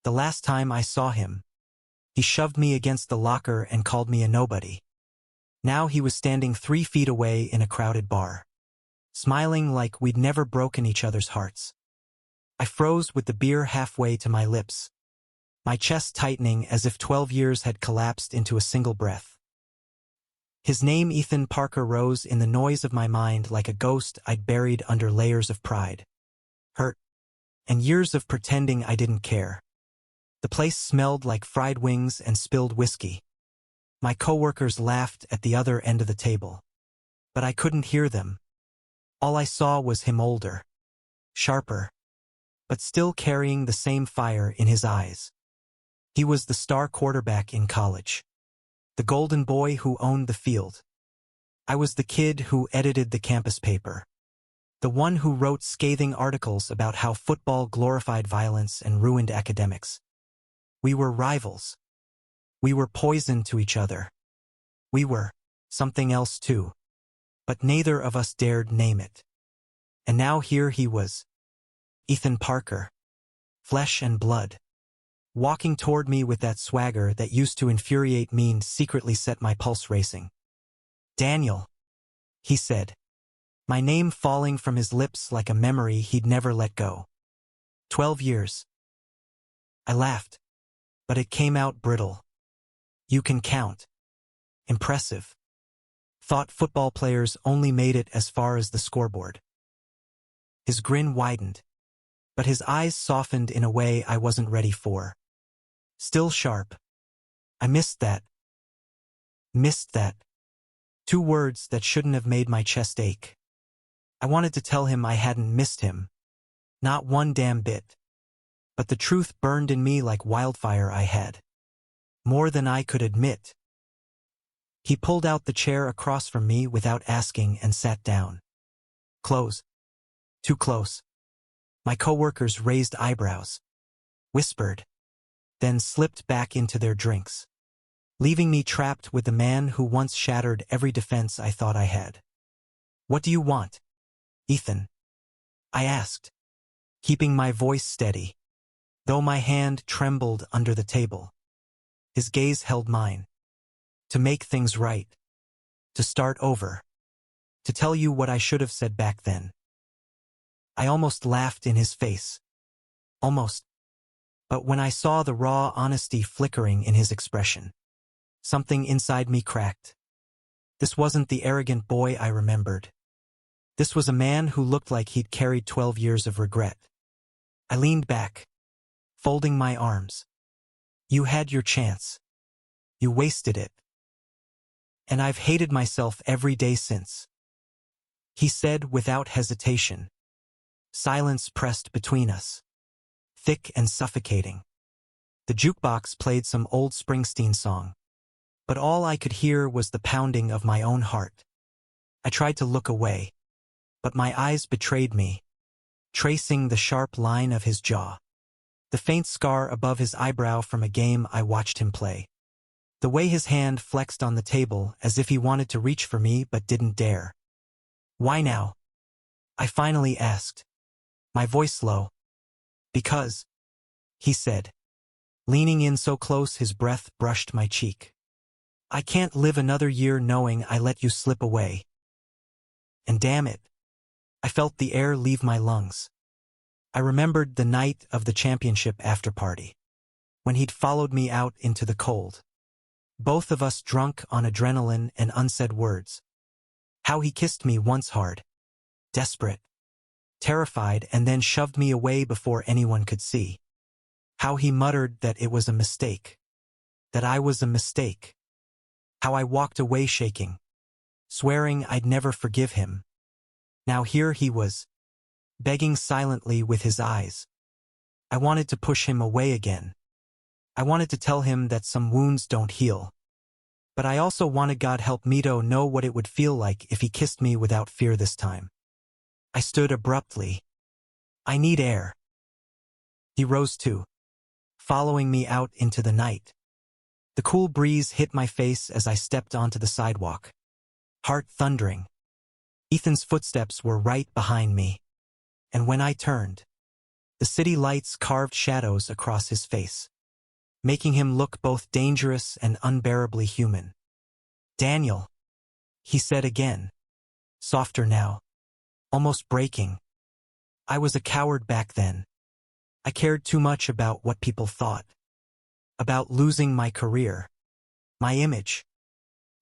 The last time I saw him, he shoved me against the locker and called me a nobody. Now he was standing 3 feet away in a crowded bar, smiling like we'd never broken each other's hearts. I froze with the beer halfway to my lips, my chest tightening as if 12 years had collapsed into a single breath. His name, Ethan Parker, rose in the noise of my mind like a ghost I'd buried under layers of pride, hurt, and years of pretending I didn't care. The place smelled like fried wings and spilled whiskey. My coworkers laughed at the other end of the table, but I couldn't hear them. All I saw was him, older, sharper, but still carrying the same fire in his eyes. He was the star quarterback in college, the golden boy who owned the field. I was the kid who edited the campus paper, the one who wrote scathing articles about how football glorified violence and ruined academics. We were rivals. We were poison to each other. We were something else too, but neither of us dared name it. And now here he was, Ethan Parker, flesh and blood, walking toward me with that swagger that used to infuriate me and secretly set my pulse racing. "Daniel," he said, my name falling from his lips like a memory he'd never let go. 12 years. I laughed, but it came out brittle. "You can count. Impressive. Thought football players only made it as far as the scoreboard." His grin widened, but his eyes softened in a way I wasn't ready for. Still sharp. I missed that. Missed that. 2 words that shouldn't have made my chest ache. I wanted to tell him I hadn't missed him. Not one damn bit. But the truth burned in me like wildfire. I had more than I could admit. He pulled out the chair across from me without asking and sat down. "Close. Too close." My coworkers raised eyebrows, whispered, then slipped back into their drinks, leaving me trapped with the man who once shattered every defense I thought I had. "What do you want, Ethan?" I asked, keeping my voice steady, though my hand trembled under the table. His gaze held mine. "To make things right. To start over. To tell you what I should have said back then." I almost laughed in his face. Almost. But when I saw the raw honesty flickering in his expression, something inside me cracked. This wasn't the arrogant boy I remembered. This was a man who looked like he'd carried 12 years of regret. I leaned back, folding my arms. "You had your chance. You wasted it. And I've hated myself every day since," he said without hesitation. Silence pressed between us, thick and suffocating. The jukebox played some old Springsteen song, but all I could hear was the pounding of my own heart. I tried to look away, but my eyes betrayed me, tracing the sharp line of his jaw, the faint scar above his eyebrow from a game I watched him play, the way his hand flexed on the table as if he wanted to reach for me but didn't dare. "Why now?" I finally asked, my voice low. "Because," he said, leaning in so close his breath brushed my cheek. "I can't live another year knowing I let you slip away. And damn it," I felt the air leave my lungs. I remembered the night of the championship after-party, when he'd followed me out into the cold. Both of us drunk on adrenaline and unsaid words. How he kissed me once hard, desperate, terrified, and then shoved me away before anyone could see. How he muttered that it was a mistake, that I was a mistake. How I walked away shaking, swearing I'd never forgive him. Now here he was, begging silently with his eyes. I wanted to push him away again. I wanted to tell him that some wounds don't heal. But I also wanted, God help me, to know what it would feel like if he kissed me without fear this time. I stood abruptly. "I need air." He rose too, following me out into the night. The cool breeze hit my face as I stepped onto the sidewalk, heart thundering. Ethan's footsteps were right behind me, and when I turned, The city lights carved shadows across his face, making him look both dangerous and unbearably human. "Daniel," he said again, softer now, almost breaking. "I was a coward back then. I cared too much about what people thought, about losing my career, my image.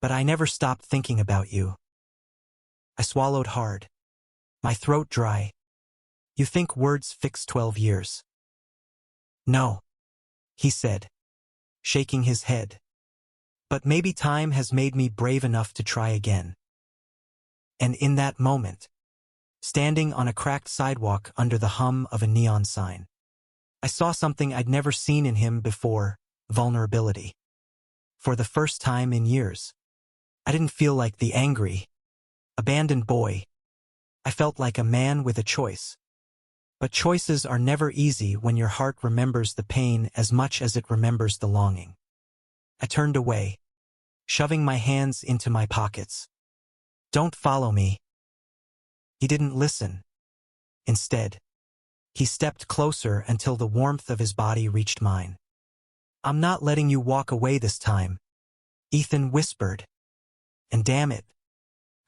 But I never stopped thinking about you." I swallowed hard, my throat dry. "You think words fix 12 years?" "No," he said, shaking his head. "But maybe time has made me brave enough to try again." And in that moment, standing on a cracked sidewalk under the hum of a neon sign, I saw something I'd never seen in him before: vulnerability. For the first time in years, I didn't feel like the angry, abandoned boy. I felt like a man with a choice. But choices are never easy when your heart remembers the pain as much as it remembers the longing. I turned away, shoving my hands into my pockets. "Don't follow me." He didn't listen. Instead, he stepped closer until the warmth of his body reached mine. "I'm not letting you walk away this time," Ethan whispered. And damn it,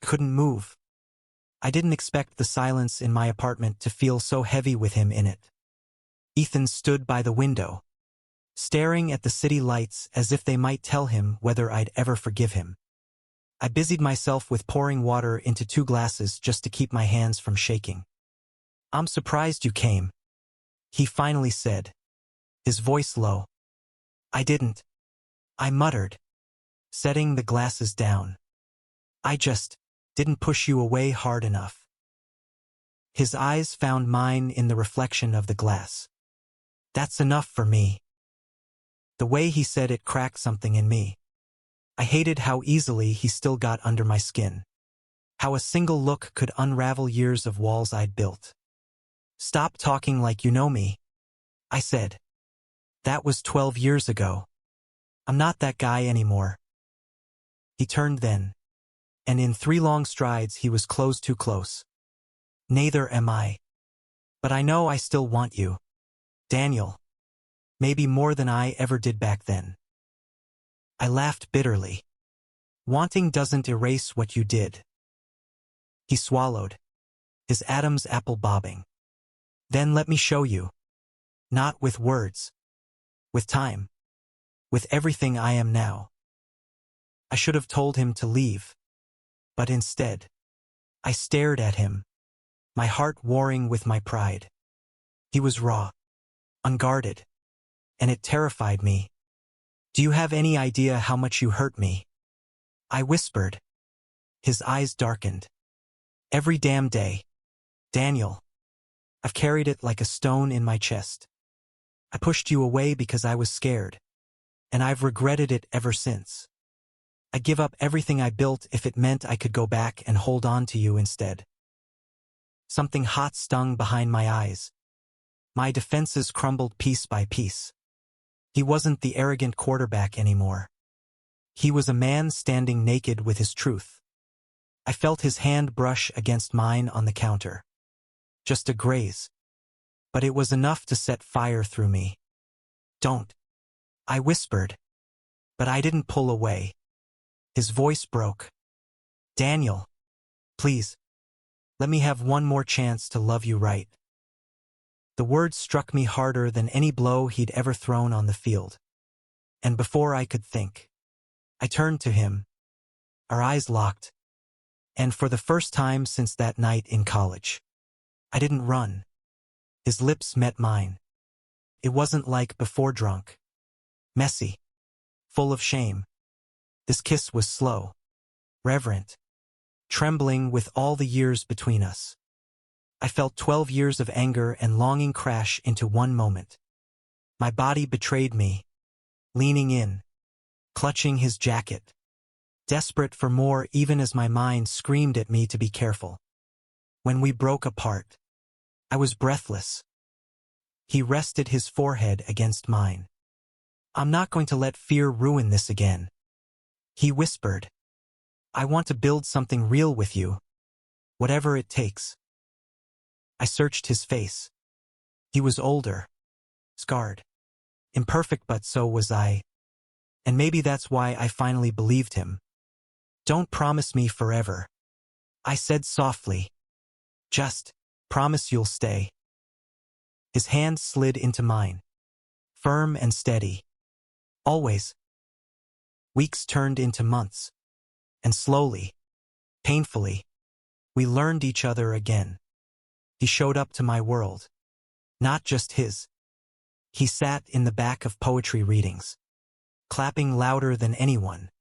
I couldn't move. I didn't expect the silence in my apartment to feel so heavy with him in it. Ethan stood by the window, staring at the city lights as if they might tell him whether I'd ever forgive him. I busied myself with pouring water into 2 glasses just to keep my hands from shaking. "I'm surprised you came," he finally said, his voice low. "I didn't," I muttered, setting the glasses down. "I just didn't push you away hard enough." His eyes found mine in the reflection of the glass. "That's enough for me." The way he said it cracked something in me. I hated how easily he still got under my skin. How a single look could unravel years of walls I'd built. "Stop talking like you know me," I said. "That was 12 years ago. I'm not that guy anymore." He turned then, and in 3 long strides he was too close. "Neither am I. But I know I still want you, Daniel. Maybe more than I ever did back then." I laughed bitterly. "Wanting doesn't erase what you did." He swallowed, his Adam's apple bobbing. "Then let me show you. Not with words. With time. With everything I am now." I should have told him to leave. But instead, I stared at him, my heart warring with my pride. He was raw, unguarded, and it terrified me. "Do you have any idea how much you hurt me?" I whispered. His eyes darkened. "Every damn day, Daniel. I've carried it like a stone in my chest. I pushed you away because I was scared, and I've regretted it ever since. I'd give up everything I built if it meant I could go back and hold on to you instead." Something hot stung behind my eyes. My defenses crumbled piece by piece. He wasn't the arrogant quarterback anymore. He was a man standing naked with his truth. I felt his hand brush against mine on the counter. Just a graze. But it was enough to set fire through me. "Don't," I whispered. But I didn't pull away. His voice broke. "Daniel, please, let me have one more chance to love you right." The words struck me harder than any blow he'd ever thrown on the field. And before I could think, I turned to him, our eyes locked. And for the first time since that night in college, I didn't run. His lips met mine. It wasn't like before drunk. Messy. Full of shame. This kiss was slow. Reverent. Trembling with all the years between us. I felt 12 years of anger and longing crash into one moment. My body betrayed me. Leaning in. Clutching his jacket. Desperate for more even as my mind screamed at me to be careful. When we broke apart, I was breathless. He rested his forehead against mine. "I'm not going to let fear ruin this again," he whispered. "I want to build something real with you, whatever it takes." I searched his face. He was older, scarred, imperfect, but so was I. And maybe that's why I finally believed him. "Don't promise me forever," I said softly. "Just promise you'll stay." His hand slid into mine, firm and steady. "Always." Weeks turned into months, and slowly, painfully, we learned each other again. He showed up to my world, not just his. He sat in the back of poetry readings, clapping louder than anyone.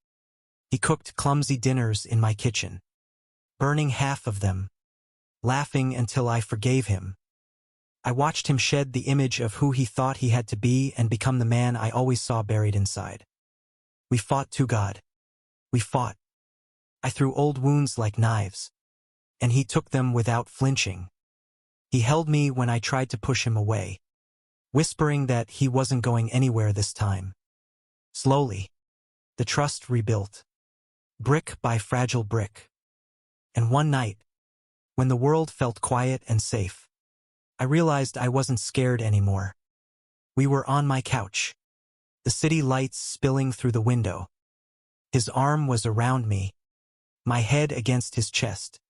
He cooked clumsy dinners in my kitchen, burning half of them, laughing until I forgave him. I watched him shed the image of who he thought he had to be and become the man I always saw buried inside. We fought to God. We fought. I threw old wounds like knives, and he took them without flinching. He held me when I tried to push him away, whispering that he wasn't going anywhere this time. Slowly, the trust rebuilt, brick by fragile brick. And one night, when the world felt quiet and safe, I realized I wasn't scared anymore. We were on my couch, the city lights spilling through the window. His arm was around me, my head against his chest.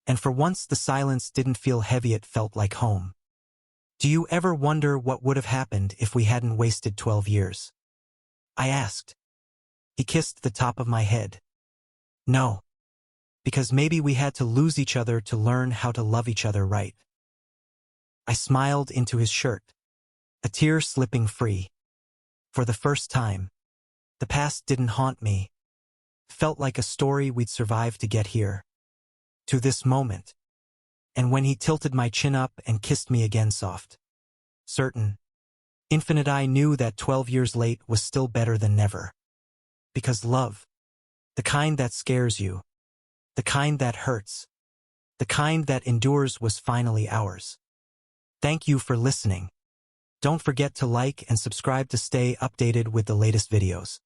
And for once the silence didn't feel heavy, it felt like home. "Do you ever wonder what would have happened if we hadn't wasted 12 years? I asked. He kissed the top of my head. "No. Because maybe we had to lose each other to learn how to love each other right." I smiled into his shirt, a tear slipping free. For the first time, the past didn't haunt me. Felt like a story we'd survived to get here, to this moment. And when he tilted my chin up and kissed me again, soft, certain, infinite, I knew that 12 years late was still better than never. Because love, the kind that scares you, the kind that hurts, the kind that endures, was finally ours. Thank you for listening. Don't forget to like and subscribe to stay updated with the latest videos.